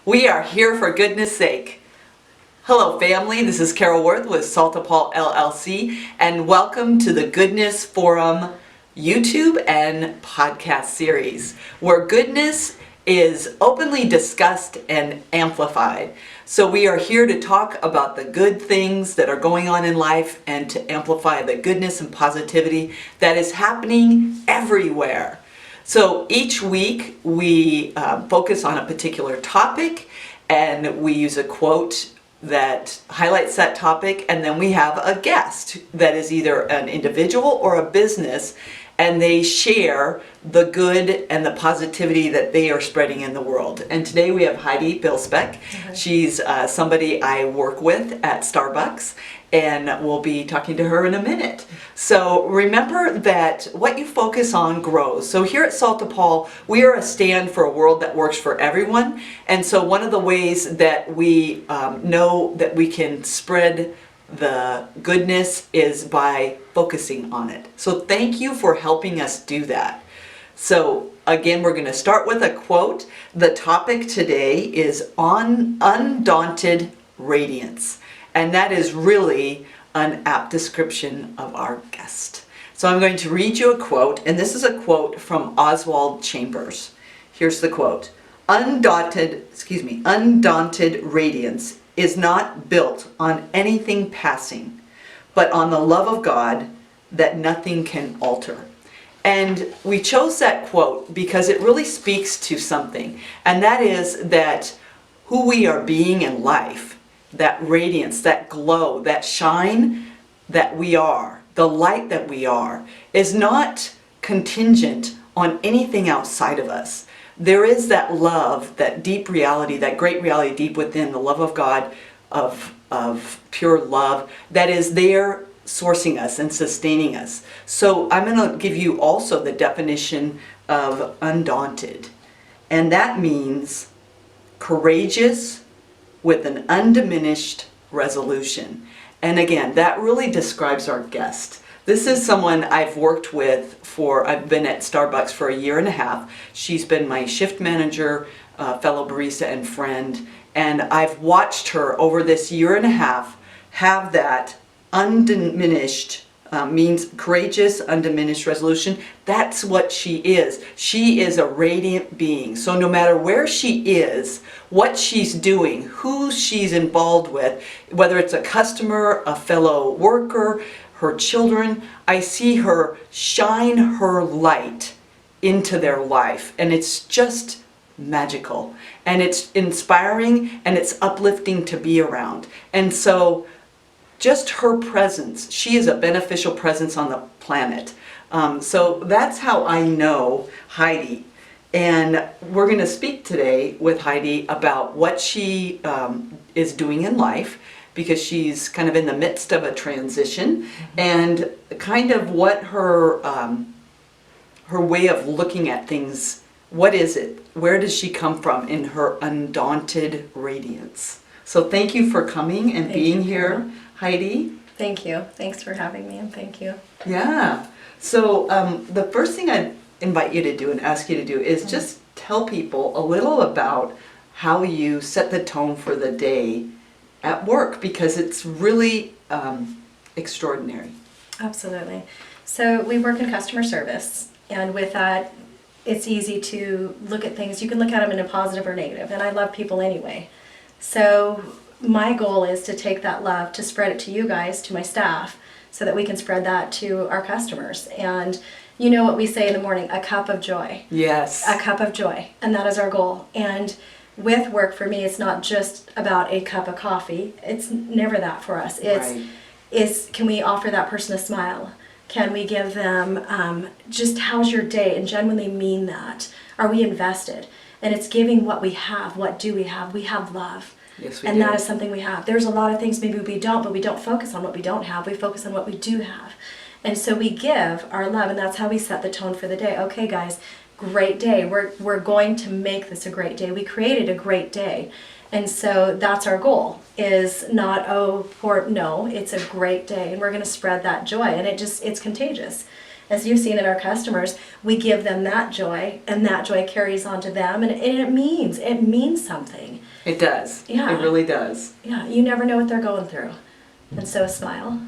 We are here for goodness sake. Hello family, this is Carol Worth with Paul LLC and welcome to the Goodness Forum YouTube and podcast series where goodness is openly discussed and amplified. So we are here to talk about the good things that are going on in life and to amplify the goodness and positivity that is happening everywhere. So each week we focus on a particular topic and we use a quote that highlights that topic, and then we have a guest that is either an individual or a business, and they share the good and the positivity that they are spreading in the world. And today we have Heidi Bilsbeck. She's somebody I work with at Starbucks, and we'll be talking to her in a minute. So remember that what you focus on grows. So here at Paul, we are a stand for a world that works for everyone. And so one of the ways that we know that we can spread the goodness is by focusing on it. So thank you for helping us do that. So again, we're going to start with a quote. The topic today is on undaunted radiance. And that is really an apt description of our guest. So I'm going to read you a quote, and this is a quote from Oswald Chambers. Here's the quote. Undaunted radiance is not built on anything passing, but on the love of God that nothing can alter. And we chose that quote because it really speaks to something, and that is that who we are being in life, that radiance, that glow, that shine that we are, the light that we are, is not contingent on anything outside of us. There is that love, that deep reality, that great reality deep within, the love of God, of pure love, that is there sourcing us and sustaining us. So I'm going to give you also the definition of undaunted. And that means courageous with an undiminished resolution. And again, that really describes our guest. This is someone I've worked with I've been at Starbucks for a year and a half. She's been my shift manager, fellow barista and friend. And I've watched her over this year and a half have that undiminished, means courageous, undiminished resolution. That's what she is. She is a radiant being. So no matter where she is, what she's doing, who she's involved with, whether it's a customer, a fellow worker, her children, I see her shine her light into their life. And it's just magical. And it's inspiring and it's uplifting to be around. And so just her presence, she is a beneficial presence on the planet. So that's how I know Heidi. And we're going to speak today with Heidi about what she is doing in life, because she's kind of in the midst of a transition, and kind of what her way of looking at things, what is it? Where does she come from in her undaunted radiance? So thank you for coming and being here, Heidi. Thank you. Thanks for having me, and thank you. Yeah. So the first thing I'd invite you to do and ask you to do is just tell people a little about how you set the tone for the day at work, because it's really extraordinary. Absolutely. So we work in customer service, and with that, it's easy to look at things. You can look at them in a positive or negative, and I love people anyway. So my goal is to take that love, to spread it to you guys, to my staff, so that we can spread that to our customers. And you know what we say in the morning, a cup of joy. Yes. A cup of joy. And that is our goal. And with work, for me, it's not just about a cup of coffee. It's never that for us. It's can we offer that person a smile? Can we give them just how's your day, and genuinely mean that? Are we invested? And it's giving what we have. What do we have? We have love. Yes, we and do. That is something we have. There's a lot of things maybe we don't, but we don't focus on what we don't have. We focus on what we do have. And so we give our love, and that's how we set the tone for the day. Okay, guys, great day. We're going to make this a great day. We created a great day. And so that's our goal, is not, no, it's a great day. And we're going to spread that joy. And it's contagious. As you've seen in our customers, we give them that joy, and that joy carries on to them, and it means something. It does. Yeah. It really does. Yeah, you never know what they're going through. And so a smile,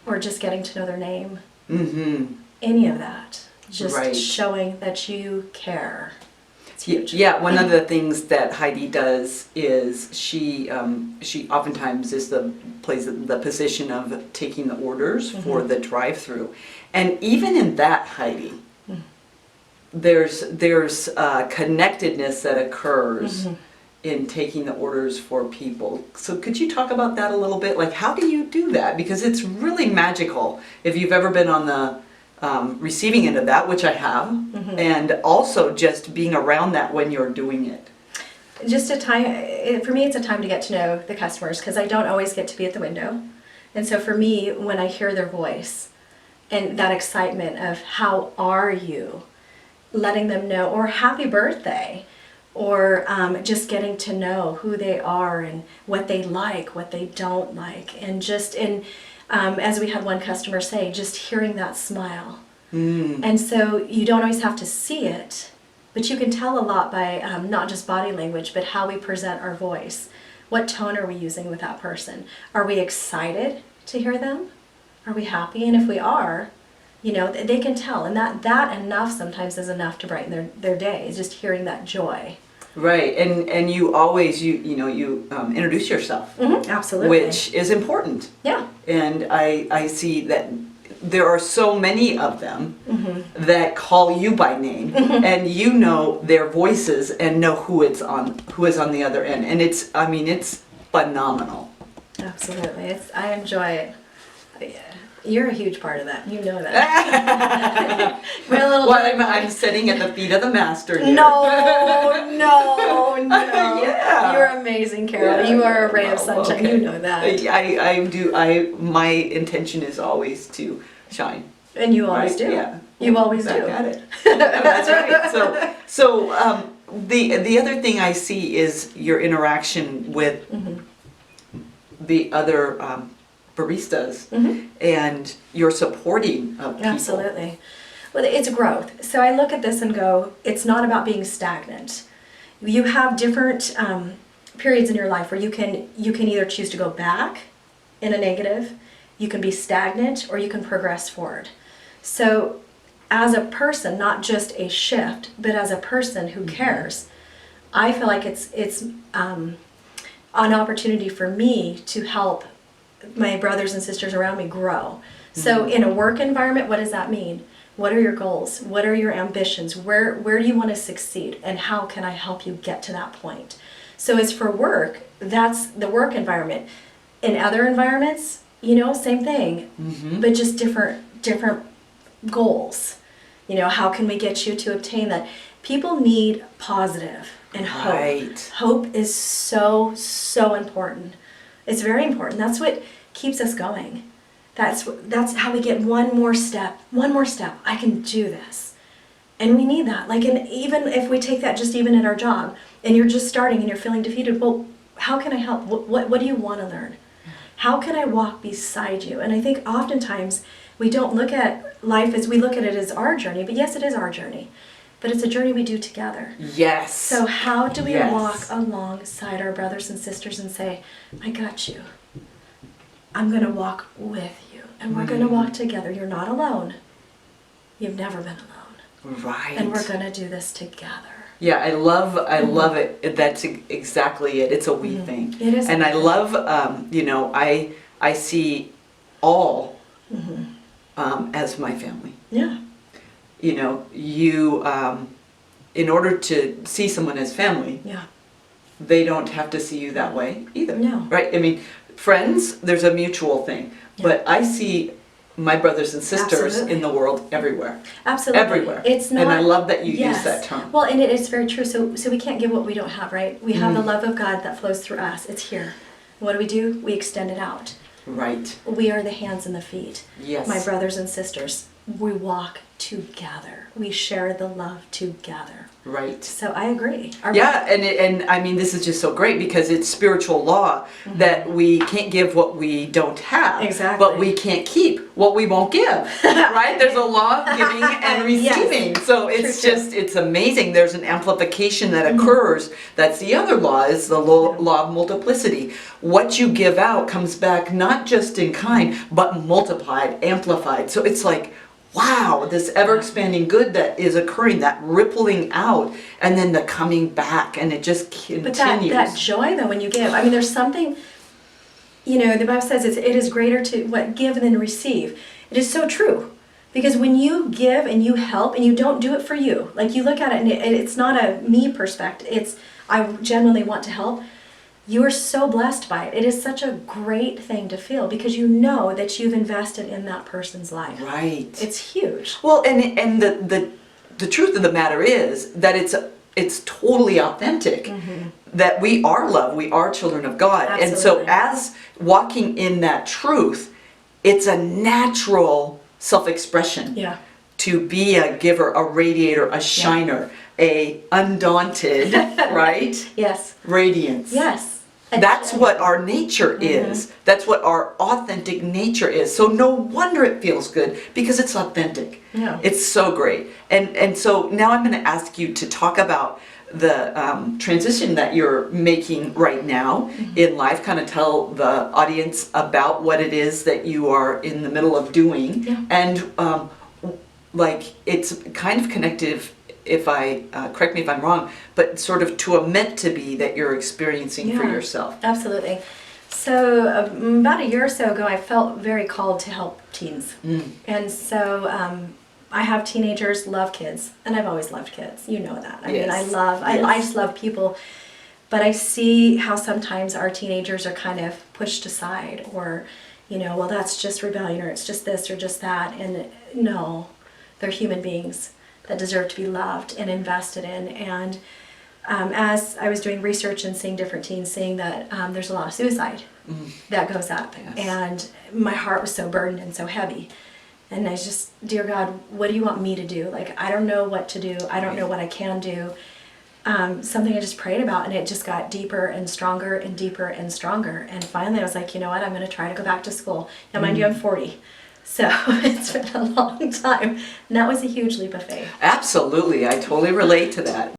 or just getting to know their name, any of that, just showing that you care. It's huge. Yeah, one of the things that Heidi does is she oftentimes plays the position of taking the orders for the drive-through, and even in that, Heidi, there's connectedness that occurs in taking the orders for people. So could you talk about that a little bit? Like, how do you do that? Because it's really magical. If you've ever been on the receiving end of that, which I have, and also just being around that when you're doing it. Just a time, for me it's a time to get to know the customers, because I don't always get to be at the window. And so for me, when I hear their voice and that excitement of how are you, letting them know, or happy birthday, or just getting to know who they are and what they like, what they don't like, and just as we had one customer say, just hearing that smile. And so you don't always have to see it, but you can tell a lot by not just body language, but how we present our voice. What tone are we using with that person? Are we excited to hear them? Are we happy? And if we are, you know, they can tell. And that enough sometimes is enough to brighten their day, is just hearing that joy. Right, and you always, you introduce yourself. Absolutely. Which is important. Yeah. And I see that there are so many of them that call you by name, and you know their voices and know who is on the other end, and it's phenomenal. Absolutely, I enjoy it. Yeah. You're a huge part of that. You know that. I'm sitting at the feet of the master here. No. Yeah. You're amazing, Carol. Yeah. You are a ray of sunshine. Okay. You know that. I do. My intention is always to shine. And you always do. Yeah. You always do. Got it. That's right. So the other thing I see is your interaction with the other baristas and your supporting of people. Absolutely. Well, it's growth. So I look at this and go, it's not about being stagnant. You have different periods in your life where you can either choose to go back in a negative, you can be stagnant, or you can progress forward. So as a person, not just a shift, but as a person who cares, I feel like it's an opportunity for me to help my brothers and sisters around me grow. So in a work environment, what does that mean? What are your goals? What are your ambitions? Where do you want to succeed? And how can I help you get to that point? So as for work, that's the work environment. In other environments, same thing, but just different goals. How can we get you to obtain that? People need positive and hope. Right. Hope is so important. It's very important. That's what keeps us going. That's how we get one more step. I can do this. And we need that. And even if we take that just even in our job, and you're just starting and you're feeling defeated, well, how can I help? What do you want to learn? How can I walk beside you? And I think oftentimes we don't look at life as we look at it as our journey, but yes, it is our journey. But it's a journey we do together. Yes. So how do we walk alongside our brothers and sisters and say, I got you. I'm going to walk with you. And we're going to walk together. You're not alone. You've never been alone. Right. And we're going to do this together. Yeah, I love it. That's exactly it. It's a we thing. It is. And I love, I see all as my family. Yeah. You, in order to see someone as family, they don't have to see you that way either. No. Right? I mean, friends, there's a mutual thing. Yeah. But I see my brothers and sisters in the world everywhere. Absolutely. Everywhere. It's not, and I love that you use that term. Well, and it is very true. So we can't give what we don't have, right? We have the love of God that flows through us. It's here. What do? We extend it out. Right. We are the hands and the feet. Yes. My brothers and sisters, we walk together. We share the love together. Right. So I agree. Yeah, and I mean, this is just so great because it's spiritual law that we can't give what we don't have. Exactly. But we can't keep what we won't give, right? There's a law of giving and receiving. Yes. So it's True. just, it's amazing. There's an amplification that occurs. That's the other law, is the law of multiplicity. What you give out comes back not just in kind, but multiplied, amplified. So it's like, wow, this ever-expanding good that is occurring, that rippling out, and then the coming back, and it just continues. But that joy, though, when you give, I mean, there's something, you know, the Bible says it is greater to give than receive. It is so true. Because when you give and you help, and you don't do it for you, like you look at it and it's not a me perspective, it's I genuinely want to help, you are so blessed by it. It is such a great thing to feel because you know that you've invested in that person's life. Right. It's huge. Well, and the truth of the matter is that it's totally authentic. That we are love, we are children of God. Absolutely. And so as walking in that truth, it's a natural self-expression. Yeah. To be a giver, a radiator, a shiner, a undaunted, right? Yes. Radiance. Yes. That's what our nature is. That's what our authentic nature is. So no wonder it feels good because it's authentic. Yeah. It's so great. And so now I'm going to ask you to talk about the transition that you're making right now in life. Kind of tell the audience about what it is that you are in the middle of doing. Yeah. And like it's kind of connective, if I, correct me if I'm wrong, but sort of to a meant to be that you're experiencing for yourself. Absolutely. So about a year or so ago, I felt very called to help teens. And so I have teenagers, love kids, and I've always loved kids. You know that. I mean, I just love people. But I see how sometimes our teenagers are kind of pushed aside or, you know, well, that's just rebellion or it's just this or just that. And no, they're human beings that deserve to be loved and invested in. And as I was doing research and seeing different teens, seeing that there's a lot of suicide that goes up. Yes. And my heart was so burdened and so heavy. And I just, dear God, what do you want me to do? Like, I don't know what to do. I don't know what I can do. Something I just prayed about, and it just got deeper and stronger and deeper and stronger. And finally I was like, you know what, I'm going to try to go back to school. Now, mind you, I'm 40. So it's been a long time. And that was a huge leap of faith. Absolutely. I totally relate to that.